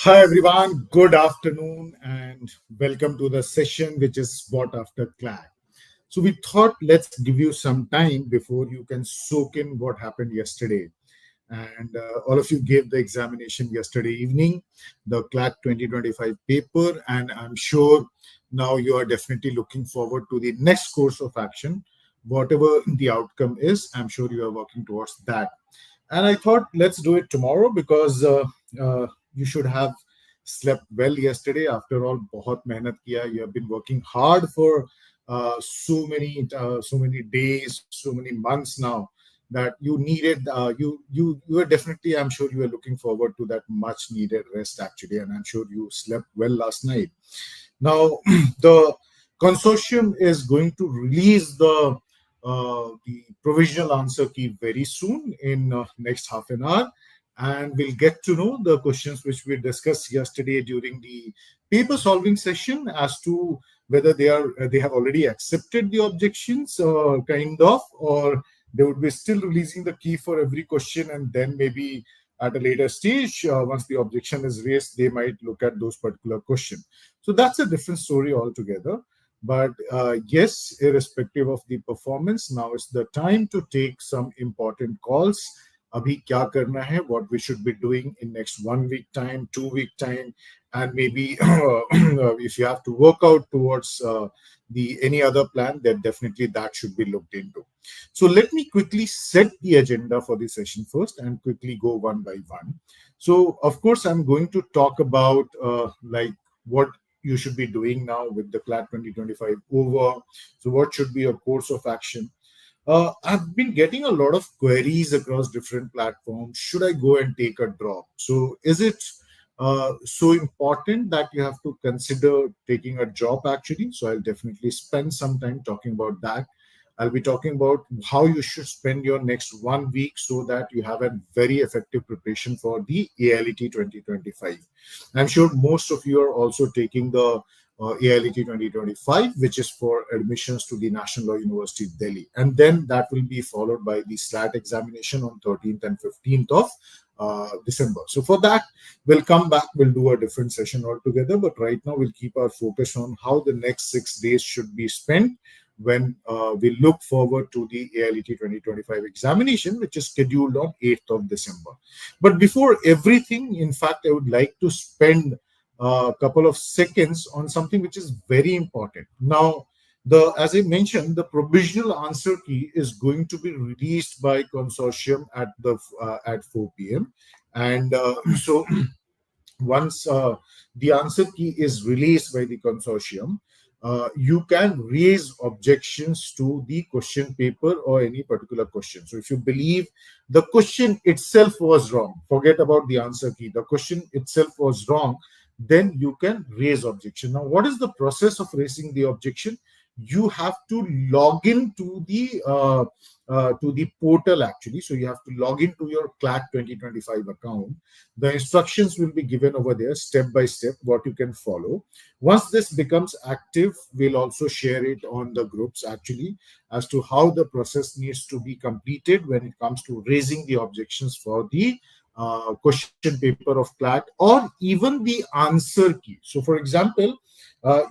Hi everyone, good afternoon and welcome to the session which is What After CLAT. So we thought let's give you some time before you can soak in what happened yesterday. And all of you gave the examination yesterday evening, the CLAT 2025 paper, and I'm sure now you are definitely looking forward to the next course of action. Whatever the outcome is, I'm sure you are working towards that. And I thought let's do it tomorrow because you should have slept well yesterday. After all, बहुत मेहनत किया. You have been working hard for so many days, so many months now that you needed. You were definitely. I'm sure you were looking forward to that much needed rest actually, and I'm sure you slept well last night. Now, the consortium is going to release the provisional answer key very soon in next half an hour, and we'll get to know the questions which we discussed yesterday during the paper solving session as to whether they have already accepted the objections, kind of, or they would be still releasing the key for every question, and then maybe at a later stage, once the objection is raised, they might look at those particular questions. So that's a different story altogether. But yes, irrespective of the performance, now is the time to take some important calls. Abhi kya karna hai, what we should be doing in next 1 week time, 2 week time, and maybe if you have to work out towards the any other plan, then definitely that should be looked into. So let me quickly set the agenda for the session first and quickly go one by one. So of course, I'm going to talk about like what you should be doing now with the CLAT 2025 over. So what should be your course of action? I've been getting a lot of queries across different platforms. Should I go and take a drop? So is it so important that you have to consider taking a job actually? So I'll definitely spend some time talking about that. I'll be talking about how you should spend your next 1 week so that you have a very effective preparation for the AILET 2025. I'm sure most of you are also taking the AILET 2025, which is for admissions to the National Law University, Delhi. And then that will be followed by the SLAT examination on 13th and 15th of December. So for that, we'll come back, we'll do a different session altogether. But right now, we'll keep our focus on how the next 6 days should be spent when we look forward to the AILET 2025 examination, which is scheduled on 8th of December. But before everything, in fact, I would like to spend a couple of seconds on something which is very important. Now, as I mentioned, the provisional answer key is going to be released by consortium at 4 p.m. And so once the answer key is released by the consortium, you can raise objections to the question paper or any particular question. So if you believe the question itself was wrong, forget about the answer key, the question itself was wrong, then you can raise objection. Now, what is the process of raising the objection? You have to log in to the portal actually. So you have to log into your CLAT 2025 account. The instructions will be given over there step by step what you can follow. Once this becomes active, we'll also share it on the groups actually as to how the process needs to be completed when it comes to raising the objections for the question paper of CLAT or even the answer key. So for example,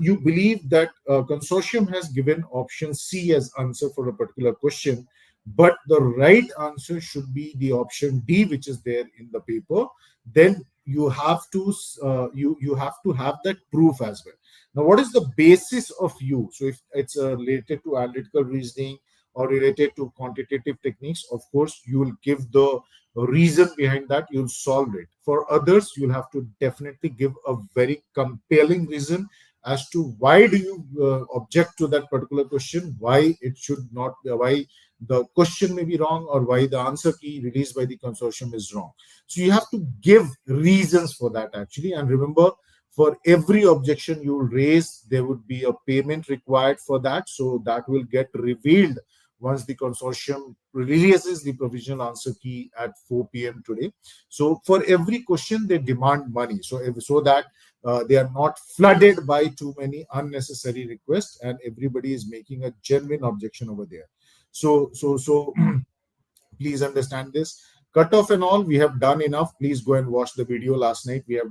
you believe that consortium has given option C as answer for a particular question, but the right answer should be the option D, which is there in the paper. Then you have to you have to have that proof as well. Now, what is the basis of you? So if it's related to analytical reasoning or related to quantitative techniques, of course, you will give the reason behind that, you'll solve it. For others, you'll have to definitely give a very compelling reason as to why do you object to that particular question, why it should not, why the question may be wrong, or why the answer key released by the consortium is wrong. So you have to give reasons for that actually. And remember, for every objection you will raise, there would be a payment required for that. So that will get revealed once the consortium releases the provisional answer key at 4 p.m. today. So for every question, they demand money. So that they are not flooded by too many unnecessary requests, and everybody is making a genuine objection over there. So please understand this. Cutoff and all, we have done enough. Please go and watch the video last night. We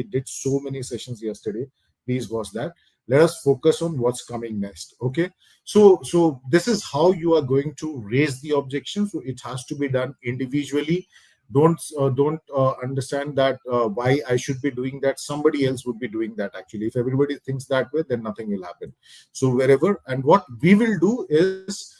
did so many sessions yesterday. Please watch that. Let us focus on what's coming next. Okay. So this is how you are going to raise the objection. So it has to be done individually. Don't understand that why I should be doing that. Somebody else would be doing that actually. If everybody thinks that way, then nothing will happen. So wherever, and what we will do is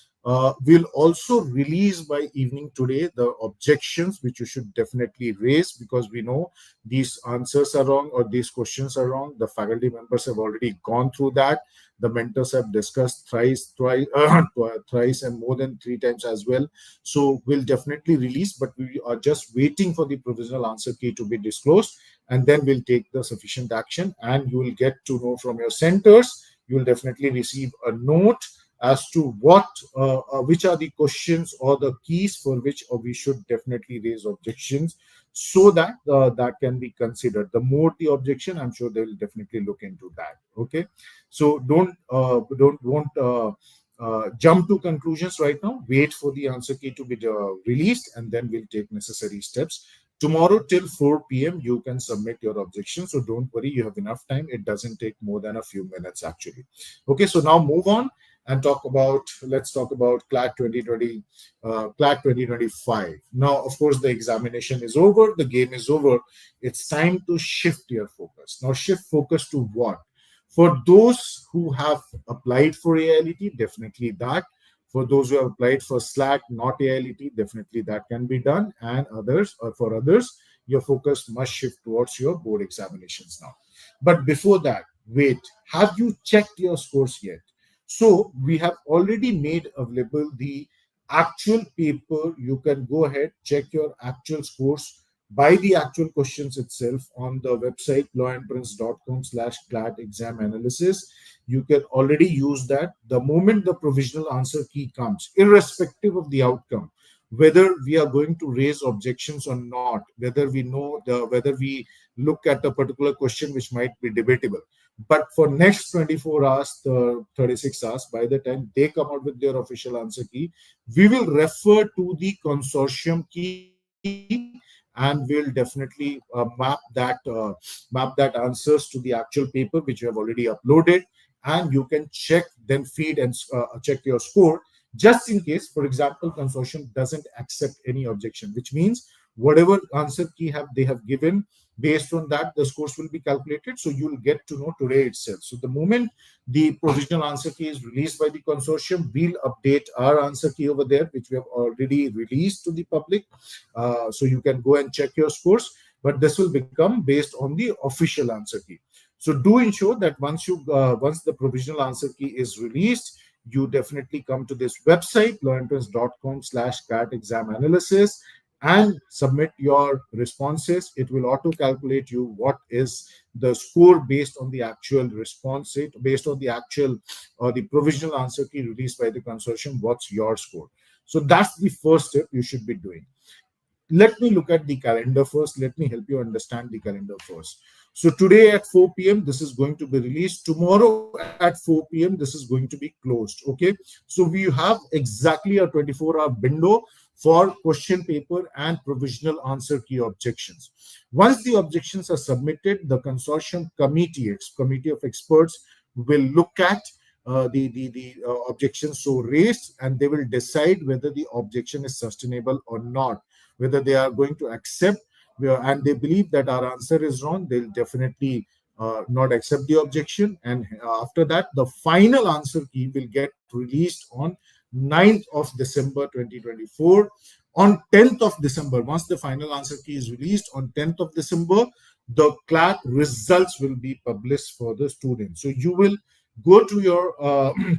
we'll also release by evening today the objections which you should definitely raise, because we know these answers are wrong or these questions are wrong. The faculty members have already gone through that. The mentors have discussed thrice and more than 3 times as well. So we'll definitely release, but we are just waiting for the provisional answer key to be disclosed, and then we'll take the sufficient action, and you will get to know from your centers. You will definitely receive a note as to which are the questions or the keys for which we should definitely raise objections, so that that can be considered. The more the objection, I'm sure they will definitely look into that. Okay, so don't jump to conclusions right now. Wait for the answer key to be released, and then we'll take necessary steps. Tomorrow till 4 p.m. you can submit your objection, so don't worry, you have enough time. It doesn't take more than a few minutes actually. Okay, so now move on and let's talk about CLAT 2020, CLAT 2025. Now, of course, the examination is over, the game is over. It's time to shift your focus. Now, shift focus to what? For those who have applied for AILET, definitely that. For those who have applied for SLAT, not AILET, definitely that can be done. And others, or for others, your focus must shift towards your board examinations now. But before that, wait, have you checked your scores yet? So we have already made available the actual paper. You can go ahead, check your actual scores by the actual questions itself on the website lawandprince.com/CLAT exam analysis. You can already use that. The moment the provisional answer key comes, irrespective of the outcome, whether we are going to raise objections or not, whether we look at a particular question which might be debatable. But for next 24 hours, 36 hours, by the time they come out with their official answer key, we will refer to the consortium key, and we'll definitely map that answers to the actual paper which you have already uploaded, and you can check, then feed and check your score, just in case, for example, consortium doesn't accept any objection, which means whatever answer key they have given, based on that the scores will be calculated. So you'll get to know today itself. So the moment the provisional answer key is released by the consortium, we'll update our answer key over there, which we have already released to the public. So you can go and check your scores, but this will become based on the official answer key. So do ensure that once the provisional answer key is released, you definitely come to this website lawandprince.com/CLAT exam analysis and submit your responses. It will auto calculate you what is the score based on the actual response rate, based on the actual or the provisional answer key released by the consortium. What's your score? So that's the first step you should be doing. Let me look at the calendar first. Let me help you understand the calendar first. So today at 4 p.m., this is going to be released. Tomorrow at 4 p.m., this is going to be closed. Okay. So we have exactly a 24-hour window for question paper and provisional answer key objections. Once the objections are submitted, the consortium committee of experts will look at the objections so raised, and they will decide whether the objection is sustainable or not, whether they are going to accept, and they believe that our answer is wrong, they'll definitely not accept the objection. And after that, the final answer key will get released on 9th of December 2024. On 10th of December, once the final answer key is released on 10th of December, the CLAT results will be published for the students. So you will go to your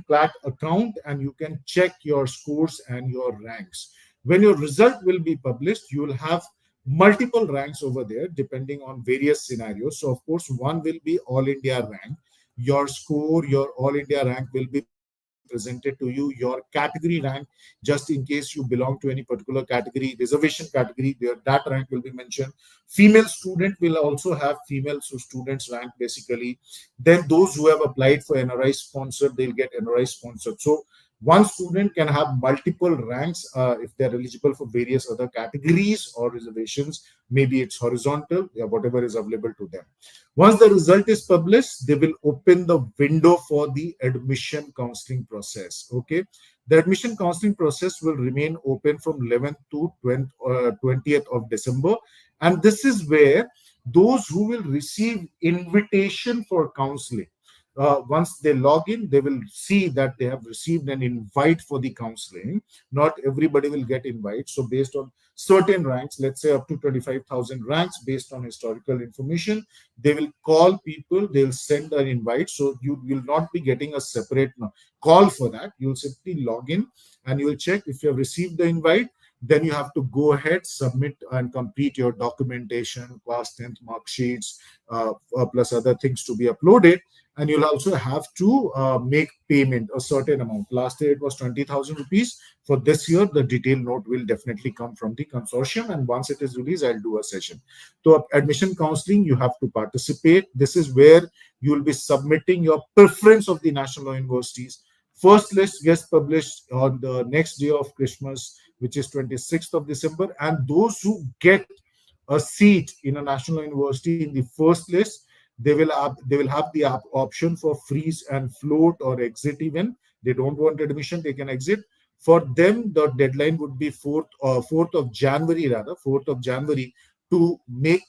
CLAT account and you can check your scores and your ranks. When your result will be published, you will have multiple ranks over there depending on various scenarios. So of course, one will be all India rank. Your score, your all India rank will be presented to you. Your category rank, just in case you belong to any particular category, reservation category, that rank will be mentioned. Female student will also have female students rank basically. Then those who have applied for NRI sponsored, they'll get NRI sponsored. So One student can have multiple ranks if they're eligible for various other categories or reservations. Maybe it's horizontal, yeah, whatever is available to them. Once the result is published, they will open the window for the admission counseling process. Okay. The admission counseling process will remain open from 11th to 20th of December. And this is where those who will receive invitation for counseling, once they log in, they will see that they have received an invite for the counseling. Not everybody will get invite. So based on certain ranks, let's say up to 25,000 ranks, based on historical information, they will call people, they'll send an invite. So you will not be getting a separate call for that. You'll simply log in and you will check if you have received the invite. Then you have to go ahead, submit and complete your documentation, class 10th mark sheets, plus other things to be uploaded. And you'll also have to make payment a certain amount. Last year it was 20,000 rupees. For this year, the detailed note will definitely come from the consortium, and once it is released, I'll do a session. So admission counseling, you have to participate. This is where you will be submitting your preference of the national law universities. First list gets published on the next day of Christmas, which is 26th of December, and those who get a seat in a national university in the first list, they will have the option for freeze and float or exit. Even they don't want admission, they can exit. For them, the deadline would be 4th of January, rather 4th of January, to make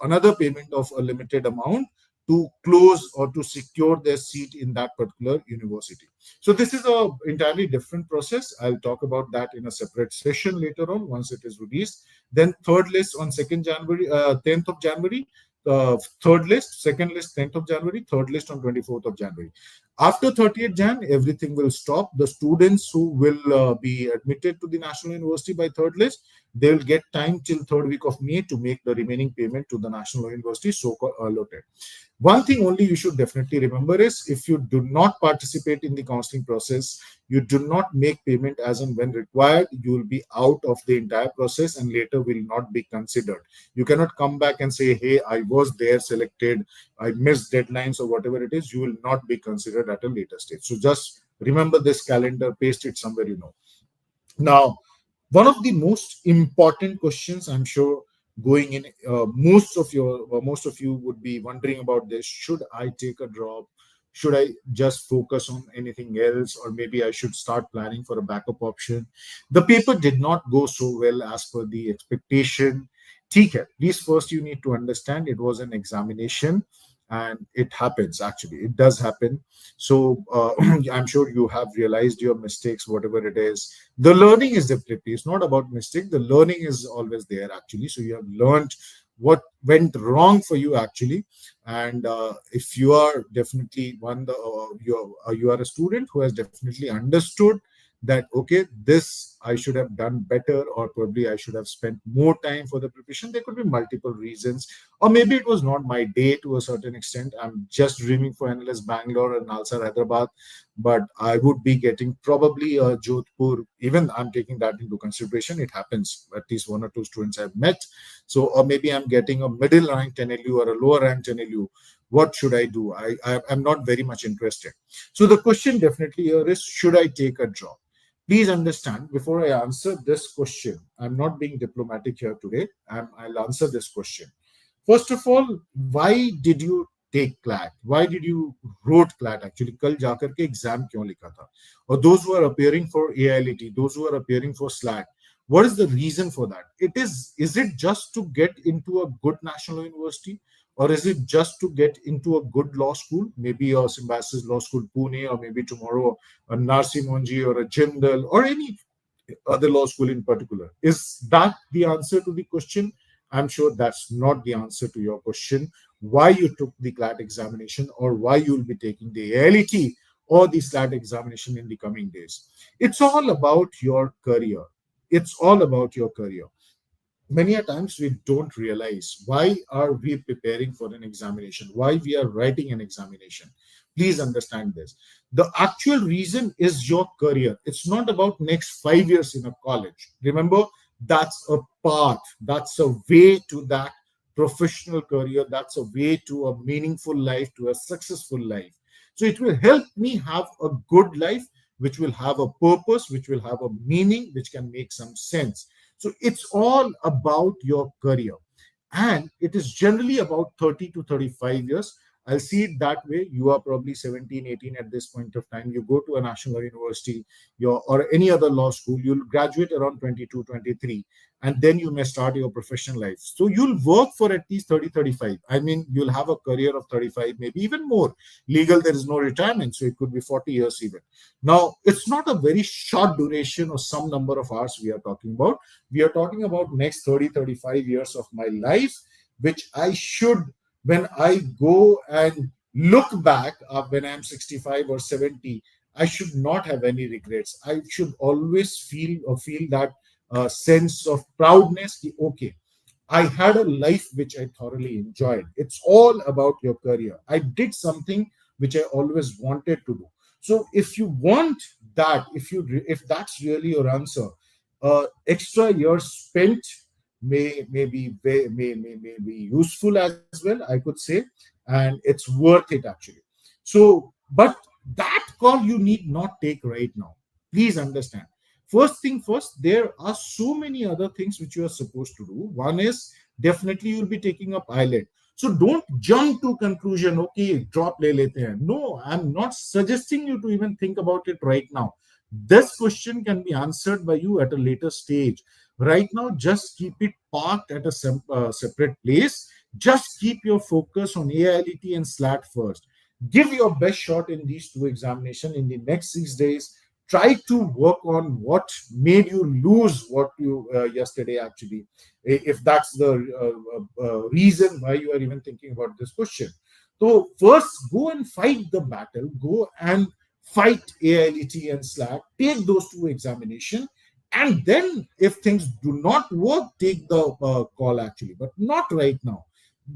another payment of a limited amount to close or to secure their seat in that particular university. So this is a entirely different process. I'll talk about that in a separate session later on once it is released. Then third list on 2nd January, 10th of January, third list, second list 10th of January, third list on 24th of January. After 30th Jan, everything will stop. The students who will be admitted to the National University by third list, they will get time till third week of May to make the remaining payment to the National University, so-called allotted. One thing only you should definitely remember is, if you do not participate in the counseling process, you do not make payment as and when required, you will be out of the entire process and later will not be considered. You cannot come back and say, hey, I was there, selected, I missed deadlines or whatever it is. You will not be considered at a later stage. So just remember this calendar, paste it somewhere you know. Now, one of the most important questions, I'm sure, going in, most of you would be wondering about this: should I take a drop? Should I just focus on anything else, or maybe I should start planning for a backup option? The paper did not go so well as per the expectation. ठीक है, please, first you need to understand it was an examination, and it happens. Actually, it does happen. So I'm sure you have realized your mistakes, whatever it is. The learning is definitely, it's not about mistake. The learning is always there, actually. So you have learned what went wrong for you, actually. And if you are definitely you are a student who has definitely understood that, okay, this I should have done better, or probably I should have spent more time for the preparation. There could be multiple reasons, or maybe it was not my day to a certain extent. I'm just dreaming for NLS Bangalore and Nalsar Hyderabad, but I would be getting probably a Jodhpur. Even I'm taking that into consideration. It happens. At least one or two students I've met. So, or maybe I'm getting a middle ranked NLU or a lower ranked NLU. What should I do? I'm not very much interested. So the question definitely here is, should I take a drop? Please understand, before I answer this question, I'm not being diplomatic here today. I'll answer this question. First of all, why did you take CLAT? Why did you wrote CLAT? Actually, कल जाकर के exam क्यों लिखा था? Or those who are appearing for AILET, those who are appearing for SLAT, what is the reason for that? Is it just to get into a good national university? Or is it just to get into a good law school? Maybe a Symbiosis Law School, Pune, or maybe tomorrow a Narsi Monji or a Jindal or any other law school in particular. Is that the answer to the question? I'm sure that's not the answer to your question. Why you took the CLAT examination, or why you'll be taking the AILET or the SLAT examination in the coming days. It's all about your career. It's all about your career. Many a times we don't realize why are we preparing for an examination, why we are writing an examination. Please understand this. The actual reason is your career. It's not about next 5 years in a college. Remember, that's a path, that's a way to that professional career, that's a way to a meaningful life, to a successful life. So it will help me have a good life which will have a purpose, which will have a meaning, which can make some sense. So it's all about your career. And it is generally about 30 to 35 years. I'll see it that way. You are probably 17, 18 at this point of time. You go to a national university or any other law school, you'll graduate around 22, 23, and then you may start your professional life. So you'll work for at least 30, 35. I mean, you'll have a career of 35, maybe even more. Legal, there is no retirement, so it could be 40 years even. Now, it's not a very short duration or some number of hours we are talking about. We are talking about next 30, 35 years of my life, which I should, when I go and look back when I'm 65 or 70, I should not have any regrets. I should always feel that sense of proudness. Okay, I had a life which I thoroughly enjoyed. It's all about your career. I did something which I always wanted to do. So if you want that, if that's really your answer, extra years spent may be useful as well, I could say, and it's worth it actually. So, but that call you need not take right now. Please understand. First thing first, there are so many other things which you are supposed to do. One is definitely you'll be taking up IELTS. So don't jump to conclusion, okay, drop le lete hain. No, I'm not suggesting you to even think about it right now. This question can be answered by you at a later stage. Right now, just keep it parked at a separate place. Just keep your focus on AILET and SLAT first. Give your best shot in these two examinations in the next 6 days. Try to work on what made you lose what you yesterday actually, if that's the reason why you are even thinking about this question. So first, go and fight the battle. Go and fight AILET and SLAT. Take those two examinations. And then if things do not work, take the call actually, but not right now.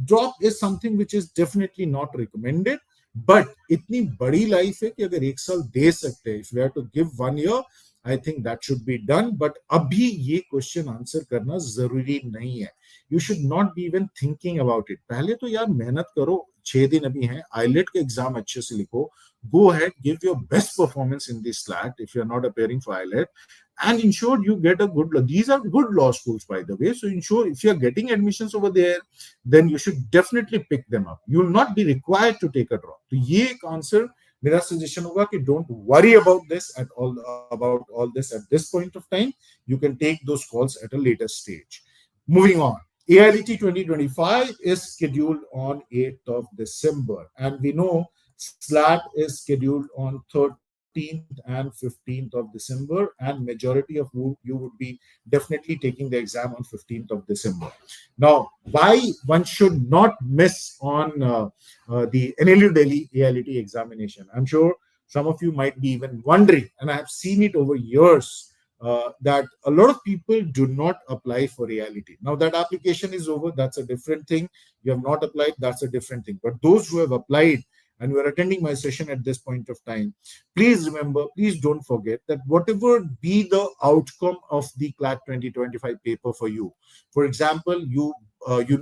Drop is something which is definitely not recommended. But इतनी बड़ी life है कि अगर एक साल दे सकते हैं, if we have to give 1 year, I think that should be done. But अभी ये क्वेश्चन आंसर करना जरूरी नहीं है. You should not be even thinking about it. पहले तो यार मेहनत करो, 6 दिन अभी हैं. आईलेट का एग्जाम अच्छे से लिखो. Go ahead, give your best performance in this SLAT if you're not appearing for IELET, and ensure you get a good. These are good law schools, by the way. So ensure if you're getting admissions over there, then you should definitely pick them up. You will not be required to take a drop. So ये एक answer मेरा suggestion होगा कि don't worry about this at this point of time. You can take those calls at a later stage. Moving on. AILET 2025 is scheduled on 8th of December, and we know SLAT is scheduled on 13th and 15th of December, and majority of you would be definitely taking the exam on 15th of December. Now, why one should not miss on the NLU Delhi AILET examination? I'm sure some of you might be even wondering, and I have seen it over years, that a lot of people do not apply for AILET. Now that application is over, that's a different thing. You have not applied, that's a different thing. But those who have applied and you are attending my session at this point of time, please remember, please don't forget that whatever be the outcome of the CLAT 2025 paper for you, for example, you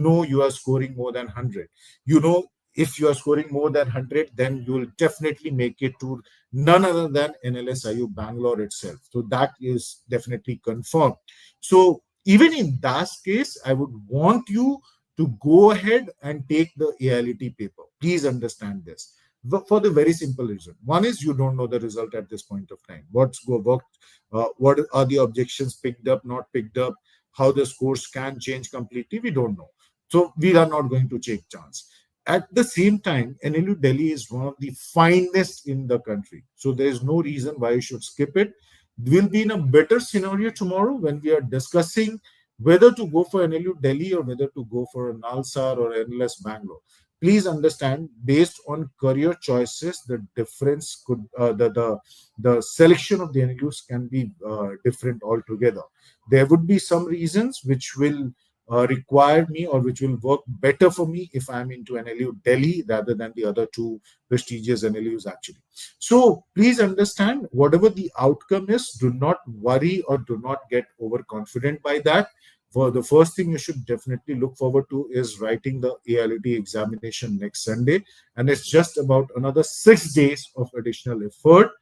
know you are scoring more than 100. You know, if you are scoring more than 100, then you will definitely make it to none other than NLSIU Bangalore itself. So that is definitely confirmed. So even in that case, I would want you to go ahead and take the AILET paper. Please understand this. For the very simple reason. One is you don't know the result at this point of time. What are the objections picked up, not picked up, how the scores can change completely, we don't know. So we are not going to take chance. At the same time, NLU Delhi is one of the finest in the country. So there is no reason why you should skip it. We'll be in a better scenario tomorrow when we are discussing whether to go for NLU Delhi or whether to go for Nalsar or NLS Bangalore. Please understand, based on career choices, the difference could the selection of the NLUs can be different altogether. There would be some reasons which will require me or which will work better for me if I'm into NLU Delhi rather than the other two prestigious NLUs actually. So please understand, whatever the outcome is, do not worry or do not get overconfident by that. For the first thing you should definitely look forward to is writing the AILET examination next Sunday. And it's just about another 6 days of additional effort.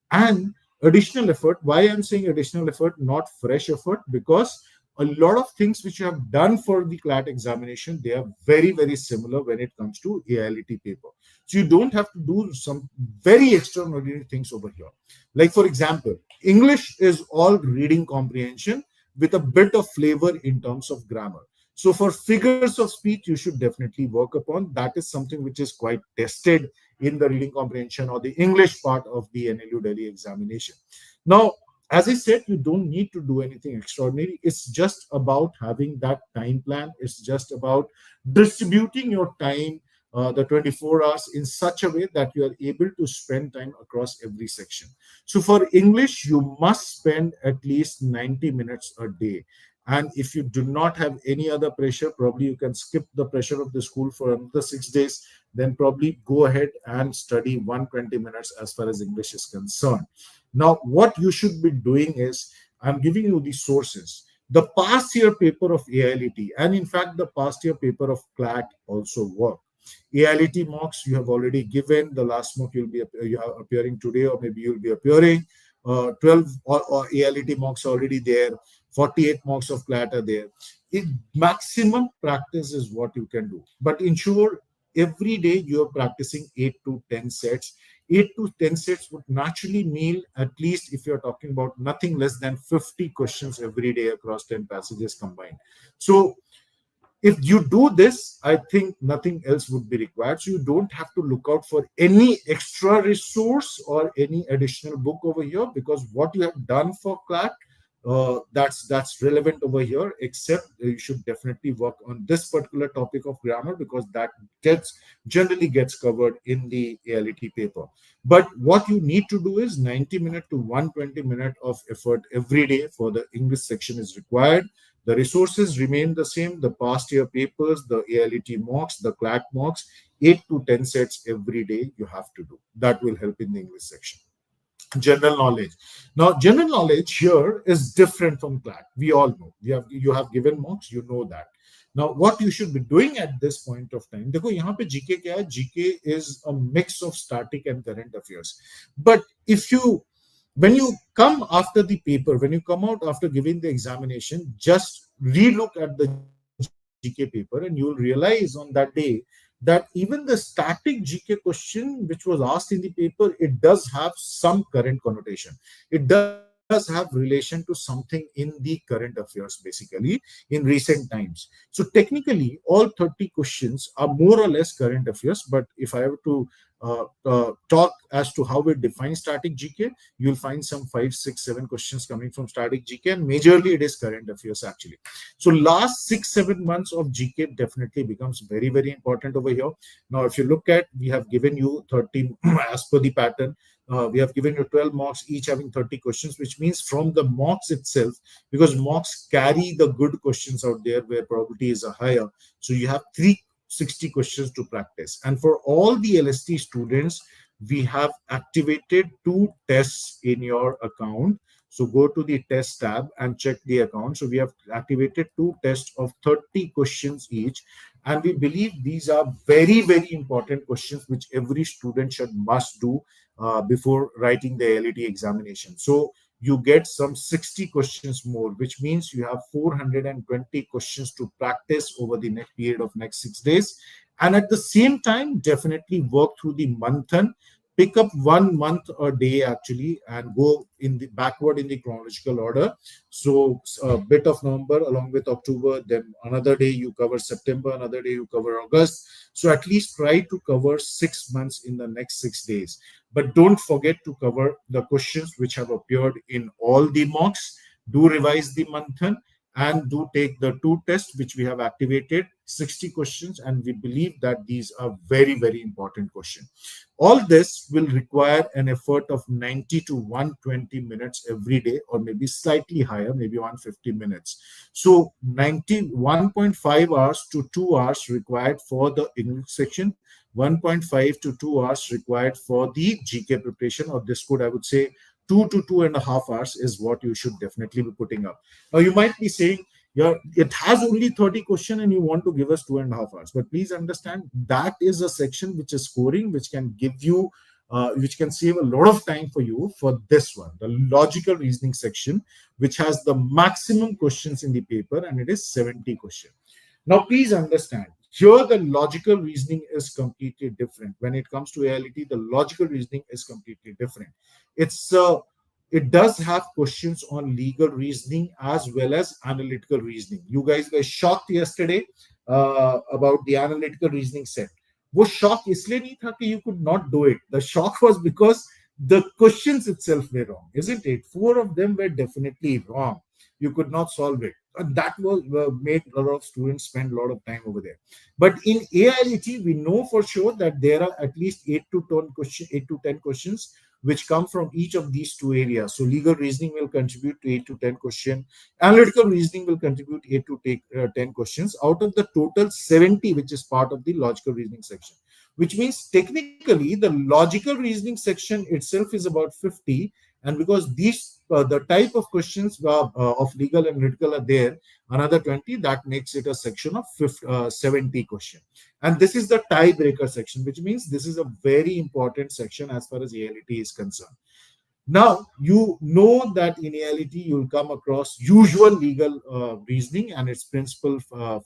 And additional effort. Why I'm saying additional effort, not fresh effort? Because a lot of things which you have done for the CLAT examination, they are very, very similar when it comes to AILET paper. So you don't have to do some very extraordinary things over here. Like for example, English is all reading comprehension with a bit of flavor in terms of grammar. So for figures of speech, you should definitely work upon. That is something which is quite tested in the reading comprehension or the English part of the NLU Delhi examination. Now, as I said, you don't need to do anything extraordinary. It's just about having that time plan. It's just about distributing your time, the 24 hours, in such a way that you are able to spend time across every section. So for English, you must spend at least 90 minutes a day. And if you do not have any other pressure, probably you can skip the pressure of the school for another 6 days, then probably go ahead and study 120 minutes as far as English is concerned. Now, what you should be doing is, I'm giving you the sources. The past year paper of AILET, and in fact, the past year paper of CLAT also work. AILET mocks you have already given. The last mock you are appearing today, or maybe you'll be appearing. 12 or AILET mocks already there. 48 mocks of CLAT are there. Maximum practice is what you can do. But ensure every day you are practicing 8 to 10 sets. 8 to 10 sets would naturally mean, at least if you're talking about nothing less than 50 questions every day across 10 passages combined. So if you do this, I think nothing else would be required. So you don't have to look out for any extra resource or any additional book over here, because what you have done for CLAT, that's relevant over here. Except you should definitely work on this particular topic of grammar, because that generally gets covered in the AILET paper. But what you need to do is 90 minute to 120 minute of effort every day for the English section is required. The resources remain the same. The past year papers, the AILET mocks, the CLAT mocks, 8 to 10 sets every day you have to do. That will help in the English section. General knowledge. Now, general knowledge here is different from CLAT. We all know. You have given mocks, you know that. Now, what you should be doing at this point of time, देखो यहाँ पे GK क्या है? GK is a mix of static and current affairs. But when you come after the paper, when you come out after giving the examination, just relook at the GK paper and you'll realize on that day that even the static GK question which was asked in the paper, it does have some current connotation. It does have relation to something in the current affairs, basically, in recent times. So technically, all 30 questions are more or less current affairs. But if I have to talk as to how we define static GK, you'll find some 5, 6, 7 questions coming from static GK, and majorly it is current affairs actually. So last 6, 7 months of GK definitely becomes very, very important over here. Now, if you look at, we have given you 30 as per the pattern. We have given you 12 mocks, each having 30 questions, which means from the mocks itself, because mocks carry the good questions out there where probability is higher. So you have 360 questions to practice. And for all the LST students, we have activated 2 tests in your account. So go to the test tab and check the account. So we have activated 2 tests of 30 questions each. And we believe these are very, very important questions which every student must do before writing the AILET examination. So you get some 60 questions more, which means you have 420 questions to practice over the next period of next 6 days. And at the same time, definitely work through the manthan. Pick up 1 month a day actually and go in the backward in the chronological order. So a bit of November along with October, then another day you cover September, another day you cover August. So at least try to cover 6 months in the next 6 days. But don't forget to cover the questions which have appeared in all the mocks. Do revise the manthan and do take the 2 tests which we have activated, 60 questions, and we believe that these are very, very important questions. All this will require an effort of 90 to 120 minutes every day, or maybe slightly higher, maybe 150 minutes. So 1.5 hours to 2 hours required for the English section, 1.5 to 2 hours required for the GK preparation, or this could, I would say, 2 to 2.5 hours is what you should definitely be putting up. Now, you might be saying, yeah, it has only 30 questions and you want to give us 2.5 hours. But please understand that is a section which is scoring, which can give you which can save a lot of time for you for this one, the logical reasoning section, which has the maximum questions in the paper, and it is 70 questions. Now, please understand, here the logical reasoning is completely different. When it comes to AILET, the logical reasoning is completely different. It's it does have questions on legal reasoning as well as analytical reasoning. You guys were shocked yesterday about the analytical reasoning set. वो shock इसलिए नहीं था कि you could not do it. The shock was because the questions itself were wrong, isn't it? 4 of them were definitely wrong. You could not solve it. And that was made a lot of students spend a lot of time over there. But in AILET, we know for sure that there are at least 8 to 10 questions which come from each of these two areas. So legal reasoning will contribute to 8 to 10 questions. Analytical reasoning will contribute 8 to 10 questions out of the total 70, which is part of the logical reasoning section. Which means technically the logical reasoning section itself is about 50, and because these the type of questions of legal and analytical are there, another 20, that makes it a section of 70 questions. And this is the tiebreaker section, which means this is a very important section as far as AILET is concerned. Now, you know that in AILET, you'll come across usual legal reasoning and its principal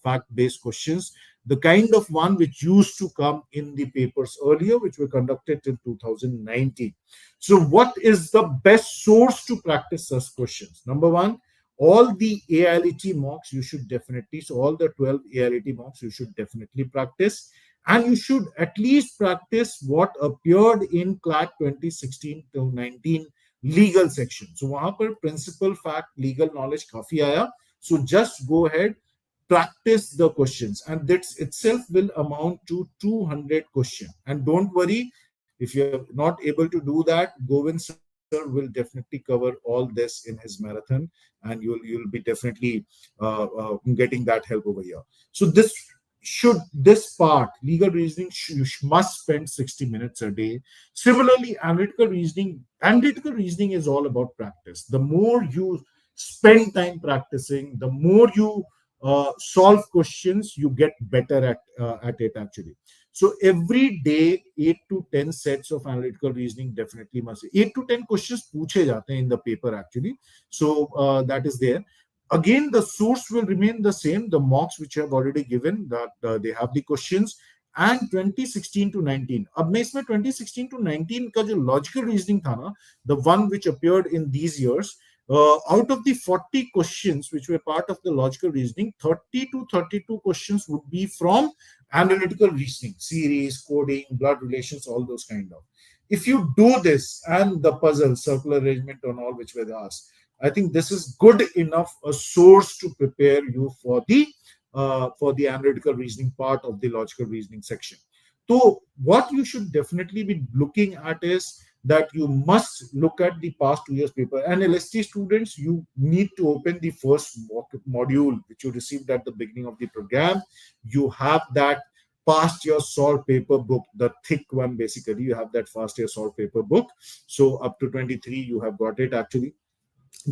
fact-based questions, the kind of one which used to come in the papers earlier, which were conducted till 2019. So what is the best source to practice such questions? Number one, all the AILET mocks you should definitely, so all the 12 AILET mocks you should definitely practice. And you should at least practice what appeared in CLAT 2016 to 19 legal section. So वहां पर principal fact legal knowledge काफी आया. So just go ahead, practice the questions, and that itself will amount to 200 questions. And don't worry, if you're not able to do that, Govind sir will definitely cover all this in his marathon, and you'll be definitely getting that help over here. So this part, legal reasoning, you must spend 60 minutes a day. Similarly, analytical reasoning is all about practice. The more you spend time practicing, the more you solve questions, you get better at it actually. So every day, 8 to 10 sets of analytical reasoning definitely must. 8 to 10 questions पूछे जाते हैं in the paper actually. So that is there. Again, the source will remain the same, the mocks which I have already given, that they have the questions, and 2016 to 19. अब मैं इसमें 2016 to 19 का जो logical reasoning था ना, the one which appeared in these years, out of the 40 questions which were part of the logical reasoning, 30 to 32 questions would be from analytical reasoning, series, coding, blood relations, all those kind of. If you do this and the puzzle, circular arrangement and all which were asked, I think this is good enough a source to prepare you for the analytical reasoning part of the logical reasoning section. So what you should definitely be looking at is that you must look at the past 2 years paper. And LST students, you need to open the first module which you received at the beginning of the program. You have that past year solved paper book, the thick one basically. You have that past year solved paper book. So up to 23, you have got it actually.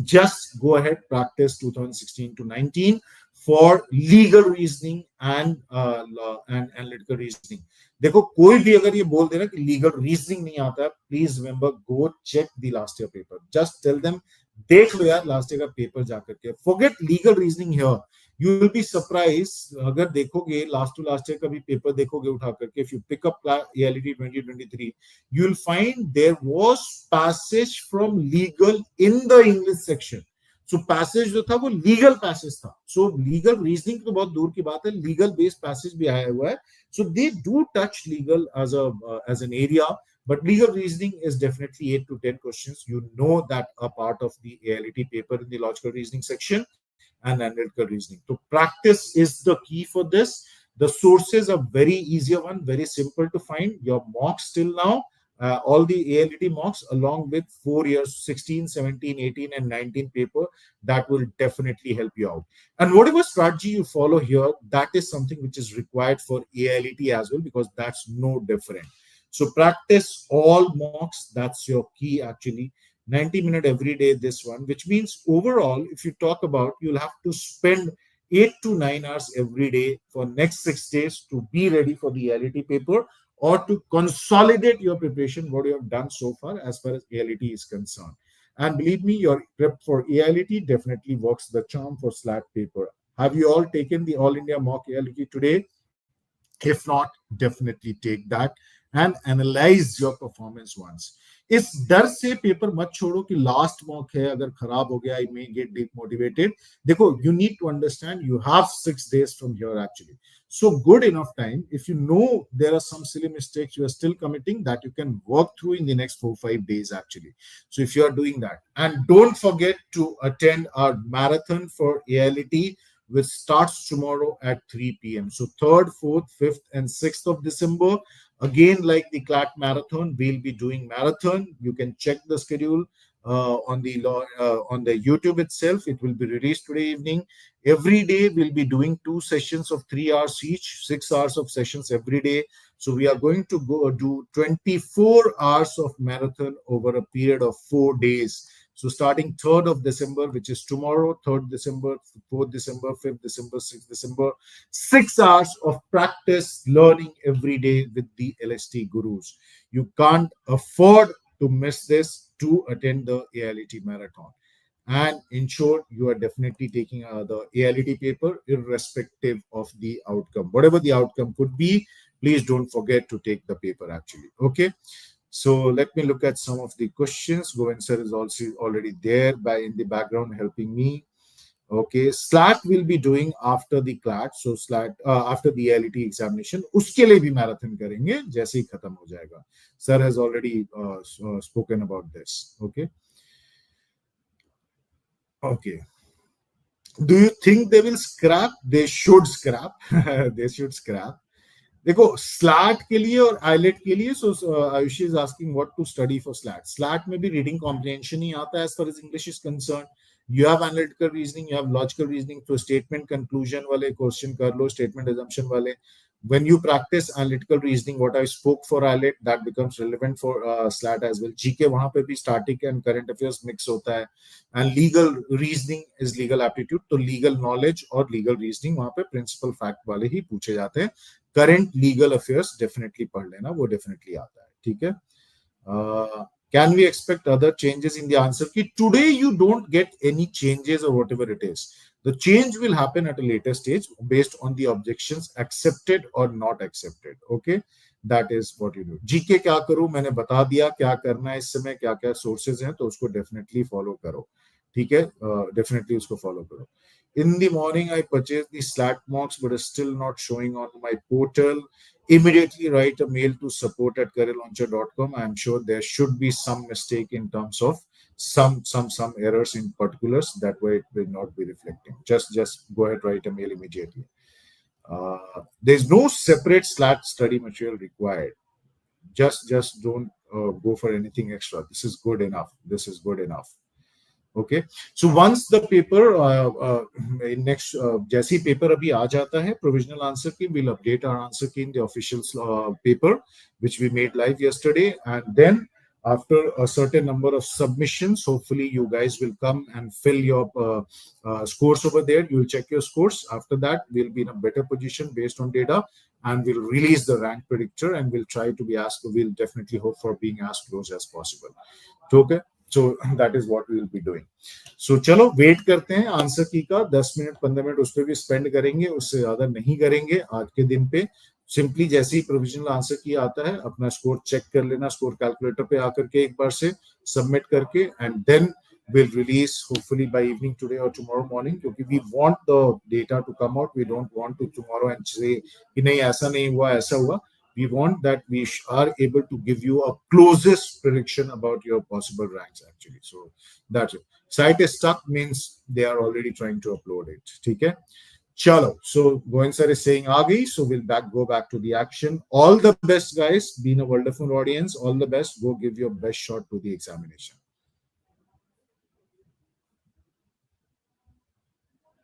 Just go ahead, practice 2016 to 19 for legal reasoning and analytical reasoning. देखो कोई भी अगर ये बोल देना कि legal reasoning नहीं आता है, please remember go check the last year paper. Just tell them देख लो यार लास्ट ईयर का पेपर जाकर के. Forget legal reasoning here. You will be surprised अगर देखोगे लास्ट टू लास्ट ईयर का भी पेपर देखोगे उठा करके. If you pick up AILET 2023, you will find there was passage from legal in the English section. So passage जो था वो legal passage था. So legal reasoning तो बहुत दूर की बात है, legal based passage भी आया हुआ है. So they do touch legal as an area, but legal reasoning is definitely 8 to 10 questions. You know that a part of the AILET paper in the logical reasoning section and analytical reasoning. So practice is the key for this. The sources are very easier one, very simple to find. Your mocks till now, all the AILET mocks along with 4 years, 16, 17, 18 and 19 paper, that will definitely help you out. And whatever strategy you follow here, that is something which is required for AILET as well, because that's no different. So practice all mocks. That's your key actually. 90 minutes every day, this one, which means overall, if you talk about, you'll have to spend 8 to 9 hours every day for next 6 days to be ready for the AILET paper. or to consolidate your preparation, what you have done so far as AILET is concerned. And believe me, your prep for AILET definitely works the charm for SLAT paper. Have you all taken the All India mock AILET today? If not, definitely take that and analyze your performance once. इस डर से paper मत छोड़ो कि last mock है, अगर खराब हो गया आई मे गेट डिमोटिवेटेड. देखो, you need to understand you have 6 days from here actually. So good enough time. If you know there are some silly mistakes you are still committing, that you can work through in the next 4-5 days actually. So if you are doing that, and don't forget to attend our marathon for AILET, which starts tomorrow at 3 p.m. So 3rd, 4th, 5th, and 6th of December, again, like the CLAT marathon, we'll be doing marathon. You can check the schedule on the YouTube itself. It will be released today evening. Every day we'll be doing 2 sessions of 3 hours each, 6 hours of sessions every day. So we are going to go do 24 hours of marathon over a period of 4 days. So starting 3rd of December, which is tomorrow, 3rd December, 4th December, 5th December, 6th December, 6 hours of practice learning every day with the LST gurus. You can't afford to miss this to attend the AILET marathon. And in short, you are definitely taking the AILET paper irrespective of the outcome. Whatever the outcome could be, please don't forget to take the paper actually. Okay. So let me look at some of the questions. Govind sir is also already there in the background helping me. Okay, SLAT will be doing after the CLAT. So SLAT after the AILET examination, उसके लिए भी marathon करेंगे जैसे ही खत्म हो जाएगा. Sir has already spoken about this. Okay. Okay. Do you think they will scrap? They should scrap. They should scrap. देखो, SLAT के लिए और आइलेट के लिए, so Ayushi is asking what to study for SLAT. SLAT में भी reading comprehension ही आता है as far as English is concerned. You have analytical reasoning, you have logical reasoning, तो स्टेटमेंट कंक्लूजन वाले क्वेश्चन कर लो, स्टेटमेंट assumption वाले. When you practice analytical reasoning, what I spoke for AILET, that becomes relevant for SLAT as well. GK वहां पे भी static and current affairs mix होता है. And legal reasoning is legal aptitude, तो legal knowledge और legal reasoning वहां पे principal fact वाले ही पूछे जाते हैं. करंट लीगल अफेयर्स डेफिनेटली पढ़ लेना, वो डेफिनेटली आता है. ठीक है. Can we expect other changes in the answer key? Today you don't get any changes or whatever it is. The change will happen at a later stage based on the objections accepted or not accepted. Okay, that is what you do. GK क्या करूं, मैंने बता दिया क्या करना है इस समय, क्या क्या सोर्सेज हैं, तो उसको डेफिनेटली फॉलो करो. ठीक है, डेफिनेटली उसको फॉलो करो. In the morning, I purchased the SLAT mocks, but it's still not showing on my portal. Immediately write a mail to support@careerlauncher.com. I'm sure there should be some mistake in terms of some errors in particulars. That way, it will not be reflecting. Just go ahead, write a mail immediately. There's no separate SLAT study material required. Just don't go for anything extra. This is good enough. This is good enough. Okay, so once the paper in next जैसे ही paper अभी आ जाता है provisional answer key, we'll update our answer key in the official paper which we made live yesterday, and then after a certain number of submissions, hopefully you guys will come and fill your scores over there. You'll check your scores. After that, we'll be in a better position based on data, and we'll release the rank predictor, and we'll definitely hope for being as close as possible. Okay. So that is what we will be doing. So चलो wait करते हैं answer की का. 10 minute 15 minute उस पर भी spend करेंगे, उससे ज्यादा नहीं करेंगे आज के दिन पे. सिंपली जैसे ही प्रोविजनल आंसर की आता है, अपना स्कोर चेक कर लेना, स्कोर कैलकुलेटर पे आकर के एक बार से सबमिट करके, and then we'll release hopefully by evening today or tomorrow morning, क्योंकि we want the data to come out. We don't want to tomorrow and say कि नहीं ऐसा नहीं हुआ, ऐसा हुआ. We want that we are able to give you a closest prediction about your possible ranks actually. So that's it. Site is stuck means they are already trying to upload it. ठीक है. Chalo. So Govind sir is saying aa gayi, so we'll go back to the action. All the best guys. Been a wonderful audience. All the best. Go give your best shot to the examination.